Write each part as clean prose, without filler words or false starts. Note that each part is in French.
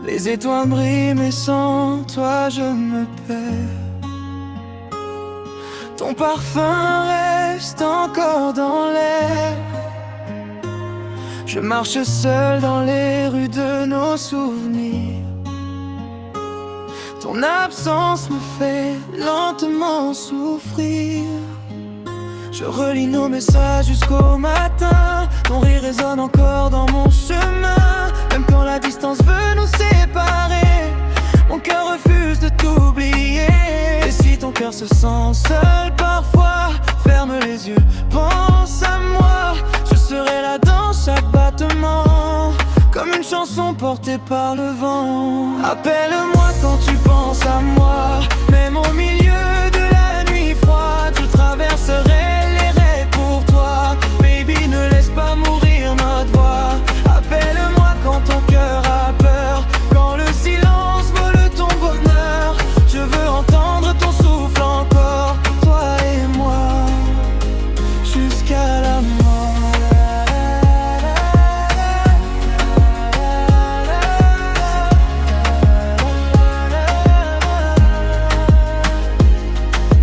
Les étoiles brillent mais sans toi je me perds. Ton parfum reste encore dans l'air. Je marche seul dans les rues de nos souvenirs. Ton absence me fait lentement souffrir. Je relis nos messages jusqu'au matin. Ton rire résonne encore dans mon chemin. Même quand la distance veut nous séparer, mon cœur refuse de t'oublier. Et si ton cœur se sent seul parfois, ferme les yeux, pense à moi. Je serai là dans chaque battement, comme une chanson portée par le vent. Appelle-moi quand tu penses à moi, même au milieu de la nuit froide. Je traverserai les rêves pour toi. Baby, ne laisse pas mourir notre voix. Appelle-moi quand ton cœur a peur, quand le silence vole ton bonheur. Je veux entendre ton souffle encore, toi et moi, jusqu'à la mort.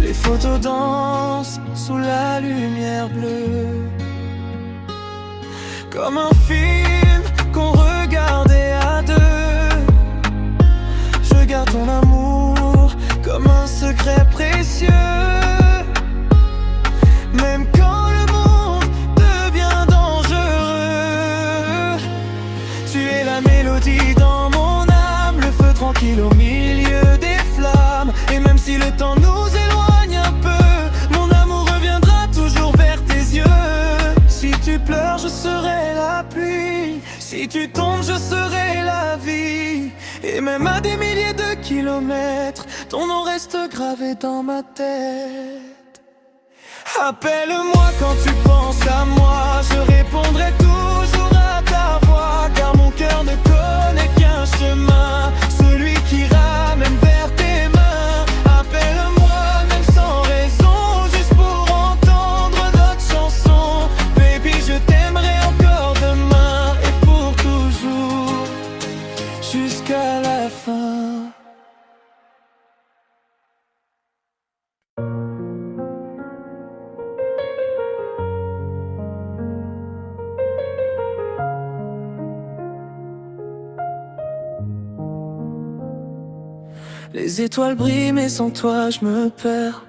Les photos dansent sous la lumière bleue, comme un film qu'on regardait à deux. Je garde ton amour comme un secret précieux. Même quand le monde devient dangereux, tu es la mélodie dans mon âme, le feu tranquille au milieu des flammes. Et même si le temps nous éloigne un peu, mon amour reviendra toujours vers tes yeux. Si tu pleures, je serai la pluie. Si tu tombes, je serai la vie. Et même à des milliers de kilomètres, ton nom reste gravé dans ma tête. Appelle-moi quand tu penses à moi, je répondrai toujours à ta voix. Car mon cœur ne connaît qu'un chemin, celui qui ramène vers tes mains. Appelle-moi même sans raison, juste pour entendre notre chanson. Baby, je t'aimerai encore demain et pour toujours, jusqu'à la fin. Les étoiles brillent mais sans toi je me perds.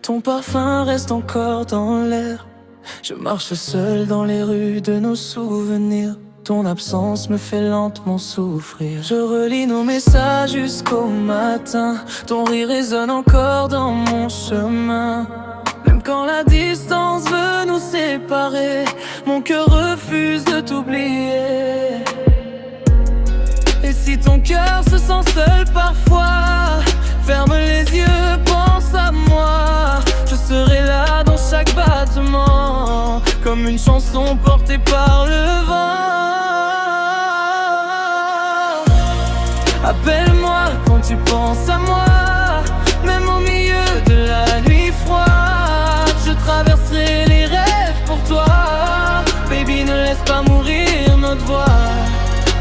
Ton parfum reste encore dans l'air. Je marche seul dans les rues de nos souvenirs. Ton absence me fait lentement souffrir. Je relis nos messages jusqu'au matin. Ton rire résonne encore dans mon chemin. Même quand la distance veut nous séparer, mon cœur refuse de t'oublier. Et si ton cœur se sent seul parfois, ferme les yeux, pense à moi. Je serai là dans chaque battement, comme une chanson portée par le vent. Appelle-moi quand tu penses à moi, même au milieu de la nuit froide. Je traverserai les rêves pour toi. Baby, ne laisse pas mourir notre voix.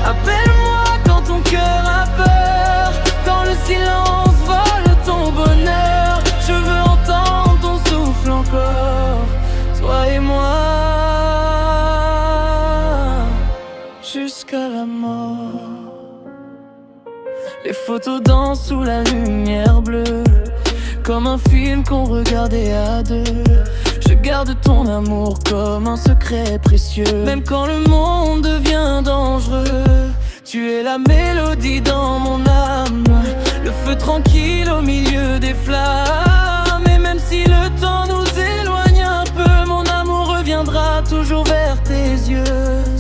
Appelle-moi quand ton cœur a peur, quand le silence vole ton bonheur. Je veux entendre ton souffle encore, toi et moi, jusqu'à la mort. Les photos dansent sous la lumière bleue, comme un film qu'on regardait à deux. Je garde ton amour comme un secret précieux. Même quand le monde devient dangereux, tu es la mélodie dans mon âme, le feu tranquille au milieu des flammes. Et même si le temps nous éloigne un peu, mon amour reviendra toujours vers tes yeux.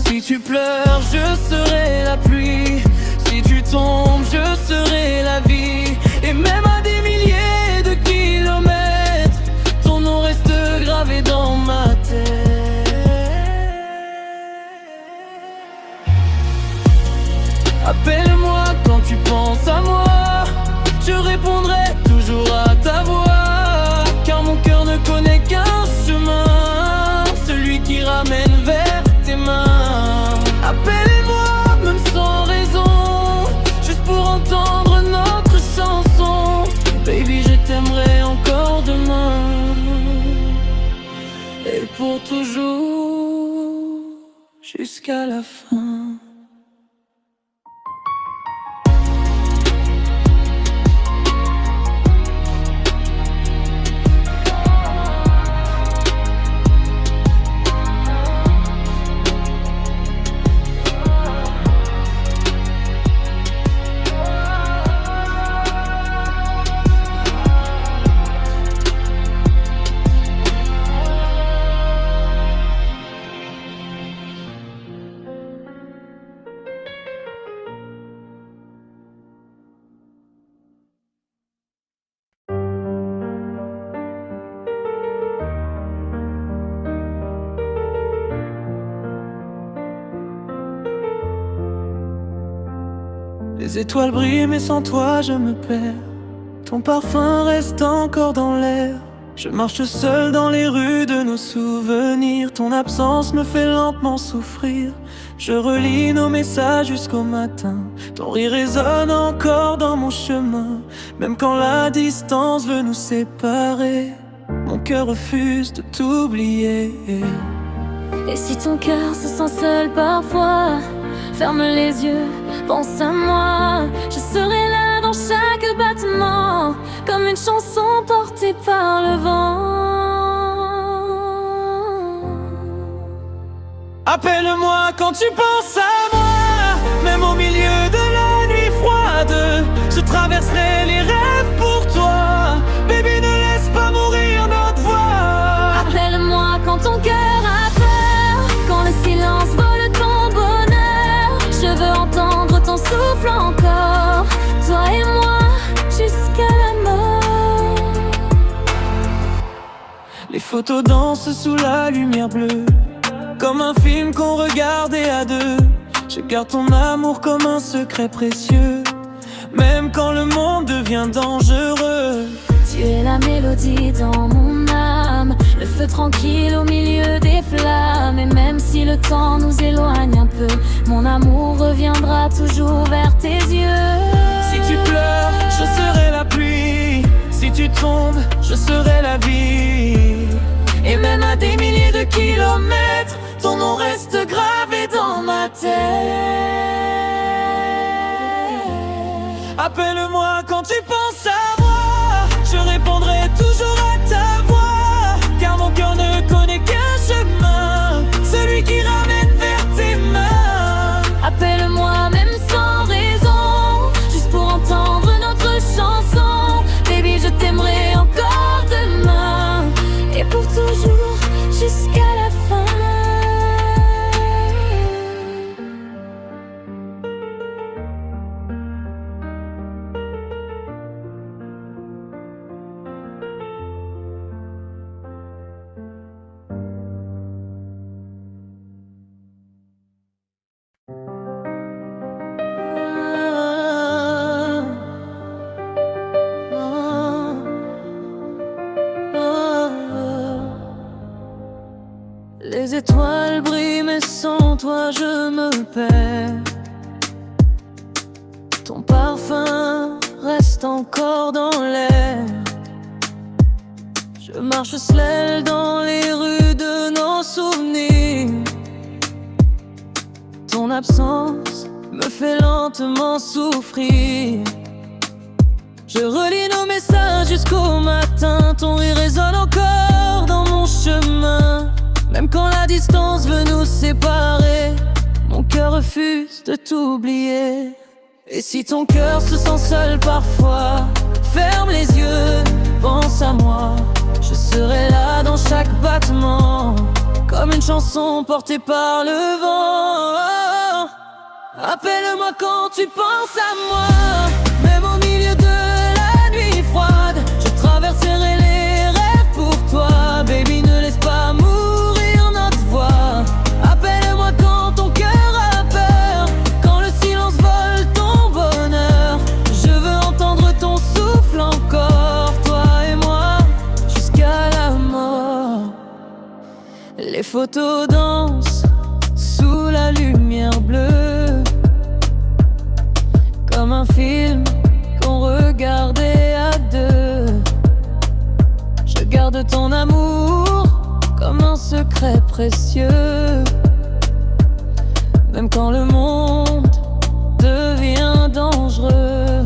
Si tu pleures, je serai la pluie. Si tu tombes, je serai la vie. Et même à des milliers de kilomètres, ton nom reste gravé dans ma tête. Appelle-moi quand tu penses à moi, je répondrai toujours à ta pour toujours, jusqu'à la fin. Les étoiles brillent mais sans toi je me perds. Ton parfum reste encore dans l'air. Je marche seul dans les rues de nos souvenirs. Ton absence me fait lentement souffrir. Je relis nos messages jusqu'au matin. Ton rire résonne encore dans mon chemin. Même quand la distance veut nous séparer, mon cœur refuse de t'oublier. Et si ton cœur se sent seul parfois, ferme les yeux, pense à moi. Je serai là dans chaque battement, comme une chanson portée par le vent. Appelle-moi quand tu penses à moi, même au milieu de la nuit froide. Je traverserai les rêves pour toi. Baby, ne laisse pas mourir notre voix. Appelle-moi quand ton cœur a peur, quand le silence vole ton bonheur. Je veux entendre ton souffle encore, toi et moi, jusqu'à la mort. Les photos dansent sous la lumière bleue, comme un film qu'on regardait à deux. Je garde ton amour comme un secret précieux, même quand le monde devient dangereux. Tu es la mélodie dans mon âme, le feu tranquille au milieu des flammes. Et même si le temps nous éloigne un peu, mon amour reviendra toujours vers tes yeux. Si tu pleures, je serai la pluie. Si tu tombes, je serai la vie. Et même à des milliers de kilomètres, ton nom reste gravé dans ma tête. Appelle-moi quand tu penses à moi, je répondrai toujours à ta voix. Car mon cœur ne connaît qu'un chemin, celui qui ramène vers tes mains. Appelle-moi même sans raison, juste pour entendre notre chanson. Baby, je t'aimerai encore demain, et pour toujours, jusqu'à la fin. Les étoiles brillent mais sans toi je me perds. Ton parfum reste encore dans l'air. Je marche seul dans les rues de nos souvenirs. Ton absence me fait lentement souffrir. Je relis nos messages jusqu'au matin. Ton rire résonne encore dans mon chemin. Même quand la distance veut nous séparer, mon cœur refuse de t'oublier. Et si ton cœur se sent seul parfois, ferme les yeux, pense à moi. Je serai là dans chaque battement, comme une chanson portée par le vent. Appelle-moi quand tu penses à moi, même au milieu de la nuit froide. Je traverserai les rêves pour toi. Baby, ne laisse pas mourir notre voix. Appelle-moi quand ton cœur a peur, quand le silence vole ton bonheur. Je veux entendre ton souffle encore, toi et moi, jusqu'à la mort. Les photos dansent sous la lumière bleue, comme un film qu'on regardait à deux. Je garde ton amour comme un secret précieux. Même quand le monde devient dangereux,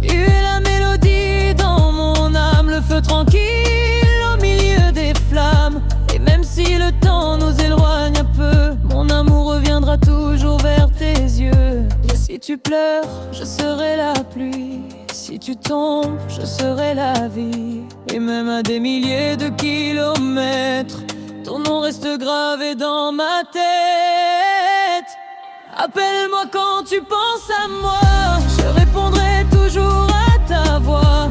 tu es la mélodie dans mon âme, le feu tranquille au milieu des flammes. Et même si le temps nous éloigne un peu, mon amour reviendra toujours vers tes yeux. Et si tu pleures, je serai la pluie. Si tu tombes, je serai la vie. Et même à des milliers de kilomètres, ton nom reste gravé dans ma tête. Appelle-moi quand tu penses à moi, je répondrai toujours à ta voix.